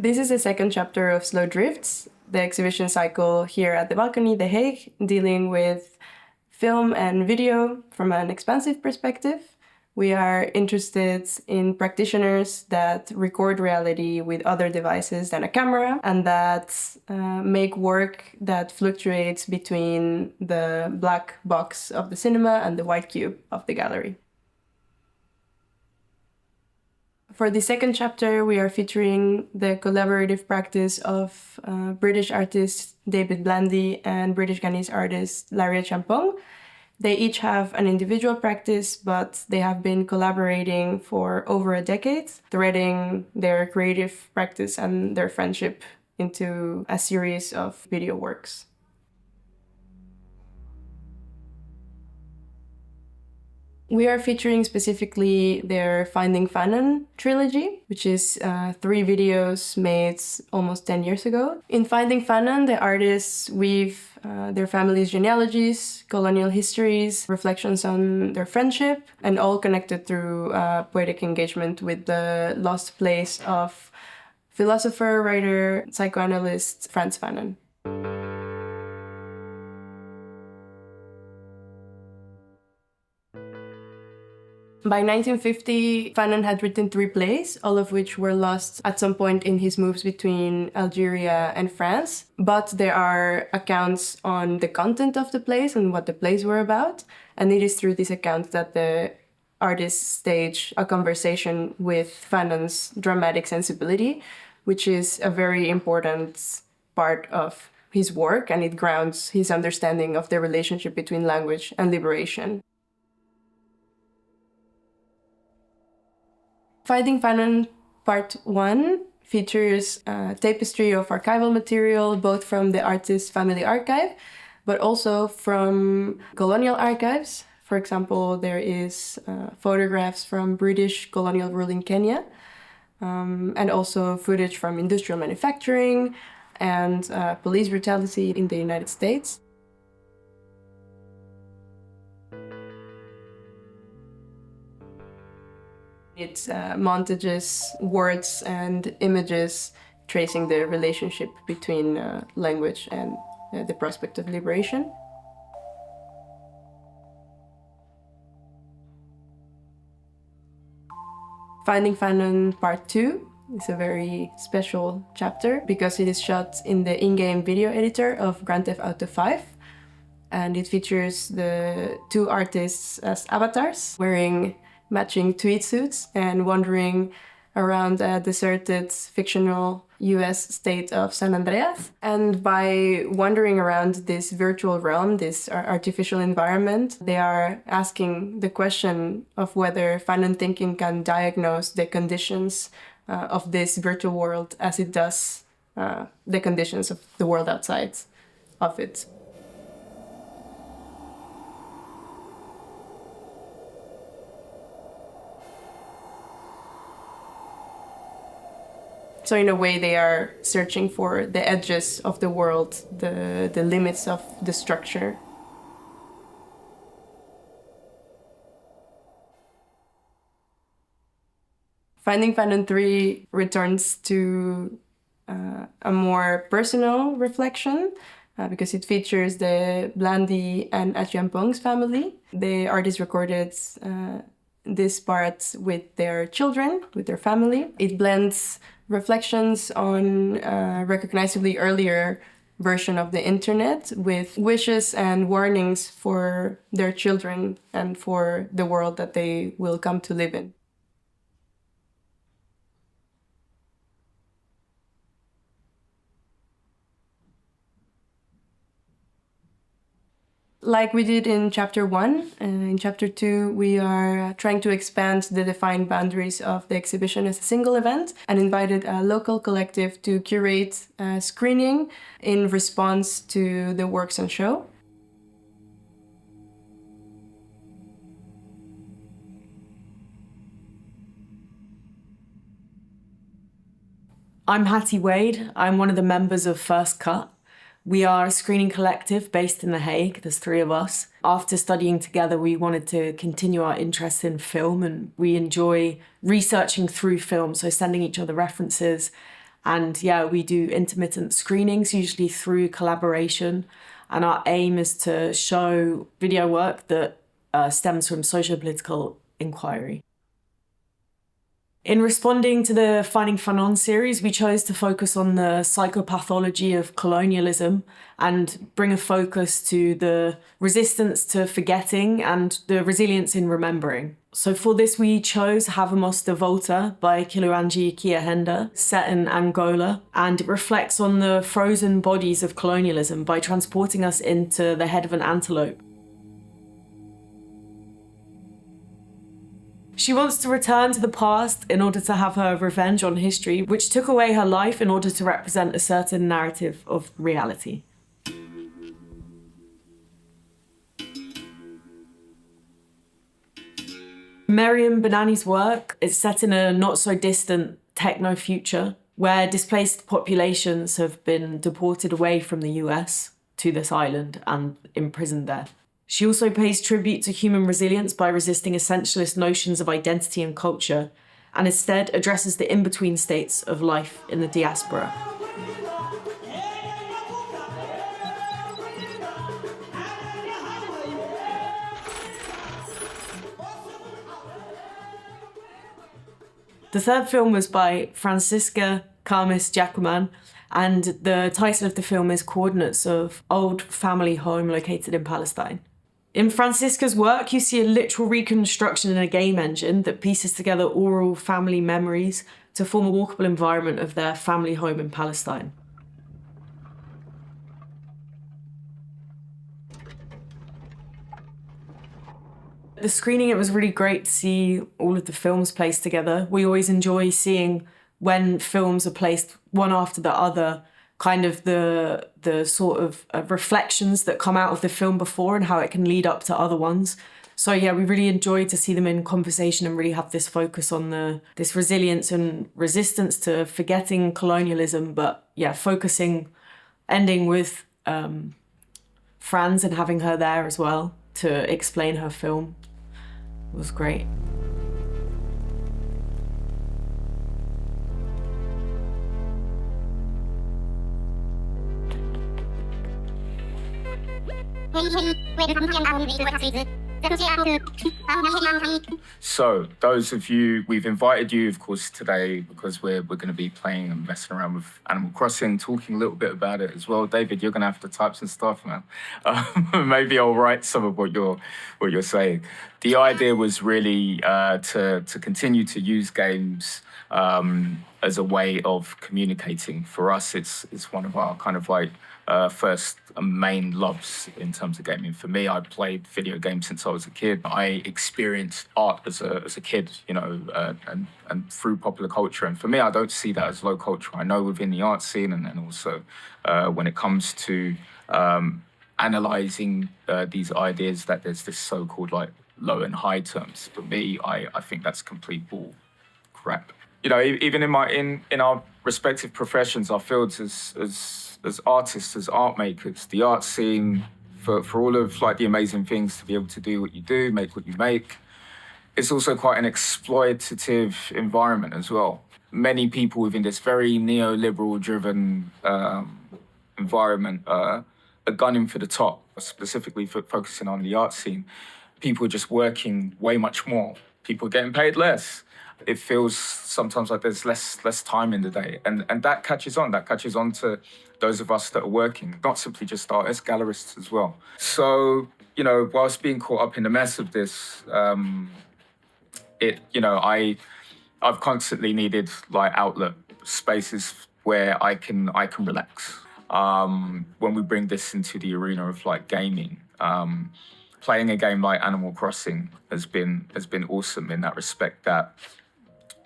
This is the second chapter of Slow Drifts, the exhibition cycle here at the Balcony, The Hague, dealing with film and video from an expansive perspective. We are interested in practitioners that record reality with other devices than a camera and that make work that fluctuates between the black box of the cinema and the white cube of the gallery. For the second chapter, we are featuring the collaborative practice of British artist David Blandy and British Ghanese artist Larry Achiampong. They each have an individual practice, but they have been collaborating for over a decade, threading their creative practice and their friendship into a series of video works. We are featuring specifically their Finding Fanon trilogy, which is 3 videos made almost 10 years ago. In Finding Fanon, the artists weave their family's genealogies, colonial histories, reflections on their friendship, and all connected through poetic engagement with the lost place of philosopher, writer, psychoanalyst Frantz Fanon. By 1950, Fanon had written 3 plays, all of which were lost at some point in his moves between Algeria and France. But there are accounts on the content of the plays and what the plays were about. And it is through these accounts that the artists stage a conversation with Fanon's dramatic sensibility, which is a very important part of his work, and it grounds his understanding of the relationship between language and liberation. Finding Fanon Part 1 features a tapestry of archival material, both from the artist's family archive, but also from colonial archives. For example, there is photographs from British colonial rule in Kenya, and also footage from industrial manufacturing and police brutality in the United States. It montages words and images tracing the relationship between language and the prospect of liberation. Finding Fanon Part 2 is a very special chapter because it is shot in the in-game video editor of Grand Theft Auto 5. And it features the 2 artists as avatars wearing matching tweed suits and wandering around a deserted fictional US state of San Andreas. And by wandering around this virtual realm, this artificial environment, they are asking the question of whether Fanon thinking can diagnose the conditions of this virtual world as it does the conditions of the world outside of it. So in a way, they are searching for the edges of the world, the limits of the structure. Finding Fanon 3 returns to a more personal reflection because it features the Blandy and Achiampong's family. The artist recorded this part with their children, with their family. It blends reflections on a recognizably earlier version of the internet with wishes and warnings for their children and for the world that they will come to live in. Like we did in Chapter 1, in Chapter 2, we are trying to expand the defined boundaries of the exhibition as a single event and invited a local collective to curate a screening in response to the works on show. I'm Hattie Wade. I'm one of the members of First Cut. We are a screening collective based in The Hague. There's 3 of us. After studying together, we wanted to continue our interest in film, and we enjoy researching through film, so sending each other references And yeah, we do intermittent screenings, usually through collaboration. And our aim is to show video work that stems from socio-political inquiry. In responding to the Finding Fanon series, we chose to focus on the psychopathology of colonialism and bring a focus to the resistance to forgetting and the resilience in remembering. So for this, we chose Havemos de Volta by Kiluanji Kiahenda, set in Angola, and it reflects on the frozen bodies of colonialism by transporting us into the head of an antelope. She wants to return to the past in order to have her revenge on history, which took away her life in order to represent a certain narrative of reality. Meriam Benani's work is set in a not-so-distant techno-future where displaced populations have been deported away from the US to this island and imprisoned there. She also pays tribute to human resilience by resisting essentialist notions of identity and culture, and instead addresses the in-between states of life in the diaspora. The third film was by Francisca Camis Jacuman, and the title of the film is Coordinates of Old Family Home Located in Palestine. In Francisca's work, you see a literal reconstruction in a game engine that pieces together oral family memories to form a walkable environment of their family home in Palestine. The screening, it was really great to see all of the films placed together. We always enjoy seeing when films are placed one after the other, kind of the sort of reflections that come out of the film before and how it can lead up to other ones. So yeah, we really enjoyed to see them in conversation and really have this focus on this resilience and resistance to forgetting colonialism, but yeah, ending with Franz and having her there as well to explain her film was great. So, those of you, we've invited you, of course, today because we're going to be playing and messing around with Animal Crossing, talking a little bit about it as well. David, you're going to have to type some stuff, man. Maybe I'll write some of what you're saying. The idea was really to continue to use games as a way of communicating. For us, it's one of our kind of like first main loves in terms of gaming. For me, I played video games since I was a kid. I experienced art as a kid, you know, and through popular culture. And for me, I don't see that as low culture. I know within the art scene and also when it comes to analysing these ideas that there's this so-called like low and high terms. For me, I think that's complete bull crap. You know, even in our respective professions, our fields as artists, as art makers, the art scene, for all of like the amazing things to be able to do what you do, make what you make, it's also quite an exploitative environment as well. Many people within this very neoliberal driven environment are gunning for the top, specifically focusing on the art scene. People are just working way much more. People are getting paid less. It feels sometimes like there's less time in the day. And that catches on. That catches on to those of us that are working, not simply just artists, gallerists as well. So, you know, whilst being caught up in the mess of this, I've constantly needed like outlet spaces where I can relax. When we bring this into the arena of like gaming, playing a game like Animal Crossing has been awesome in that respect, that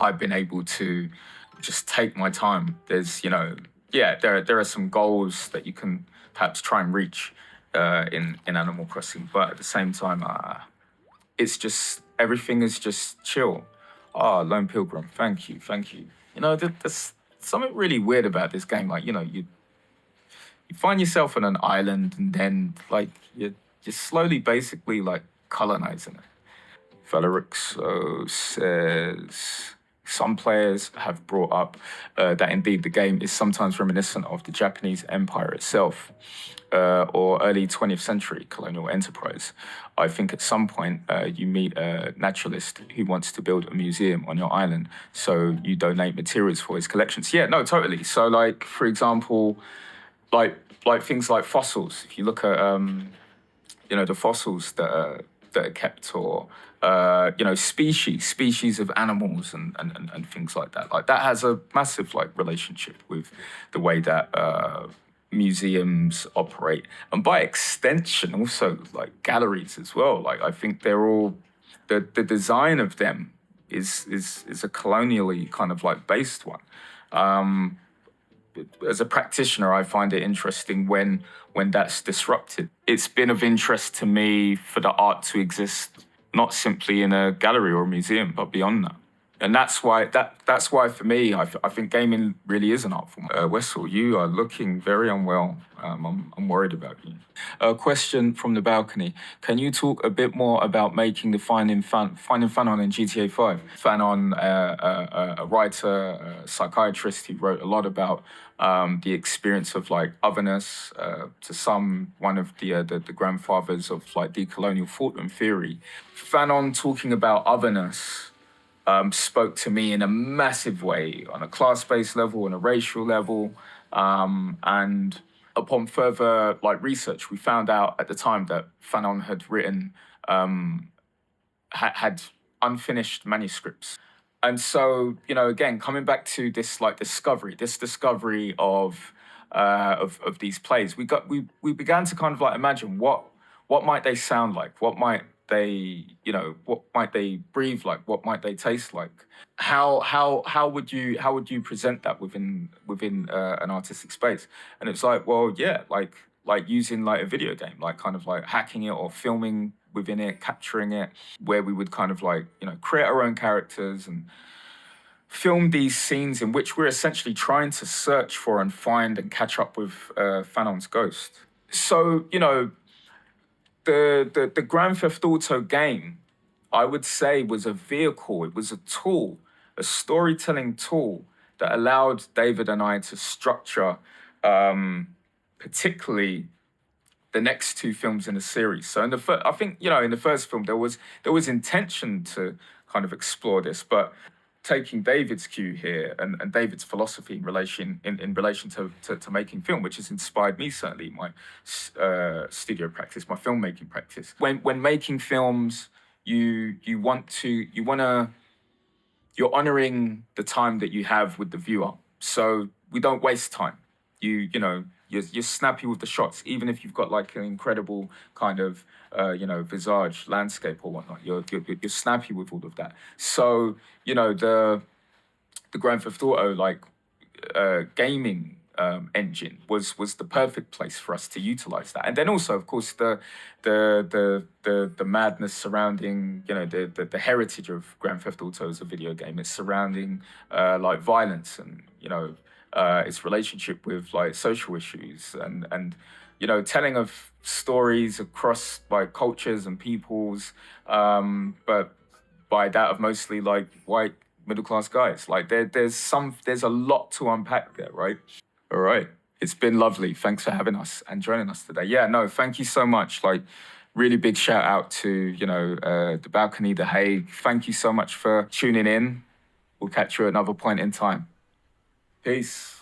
I've been able to just take my time. There's, you know, there are some goals that you can perhaps try and reach in Animal Crossing, but at the same time, it's just, everything is just chill. Lone Pilgrim, thank you. You know, there's something really weird about this game. Like, you know, you find yourself on an island and then like you're slowly basically like colonizing it. Valerixo says, Some players have brought up that indeed the game is sometimes reminiscent of the Japanese Empire itself, or early 20th century colonial enterprise. I think at some point you meet a naturalist who wants to build a museum on your island, so you donate materials for his collections. Yeah, no, totally. So, like, for example, like things like fossils. If you look at the fossils that are kept, or species of animals and things like that. Like, that has a massive like relationship with the way that museums operate, and by extension also like galleries as well. Like, I think they're all the design of them is a colonially kind of like based one. As a practitioner, I find it interesting when that's disrupted. It's been of interest to me for the art to exist not simply in a gallery or a museum, but beyond that. And that's why for me, I think gaming really is an art form. Wessel, you are looking very unwell. I'm worried about you. A question from the balcony. Can you talk a bit more about making the Finding Fanon in GTA 5? Fanon, a writer, a psychiatrist, he wrote a lot about the experience of like otherness, to some, one of the grandfathers of like decolonial thought and theory. Fanon talking about otherness spoke to me in a massive way on a class-based level, on a racial level, and upon further like research, we found out at the time that Fanon had written had unfinished manuscripts. And so, again, coming back to this like discovery of these plays, we began to kind of like imagine what might they sound like, what might they breathe like, what might they taste like, how would you present that within an artistic space? And it's like, well, yeah, like using like a video game, like kind of like hacking it or filming within it, capturing it, where we would kind of like create our own characters and film these scenes in which we're essentially trying to search for and find and catch up with Fanon's ghost. So the Grand Theft Auto game, I would say, was a vehicle. It was a tool, a storytelling tool that allowed David and I to structure, particularly the next two films in the series. So I think in the first film there was intention to kind of explore this, but taking David's cue here and David's philosophy in relation to making film, which has inspired me certainly in my studio practice, my filmmaking practice. When making films, you're honoring the time that you have with the viewer. So we don't waste time. You're snappy with the shots, even if you've got like an incredible kind of visage landscape or whatnot. You're snappy with all of that. So the Grand Theft Auto like gaming engine was the perfect place for us to utilize that. And then also, of course, the madness surrounding the heritage of Grand Theft Auto as a video game. It's surrounding like violence and its relationship with like social issues and telling of stories across like cultures and peoples, but by that of mostly like white middle-class guys. Like there's a lot to unpack there, right? All right. It's been lovely. Thanks for having us and joining us today. Yeah, no, thank you so much. Like, really big shout out to, the balcony, The Hague. Thank you so much for tuning in. We'll catch you at another point in time. Peace.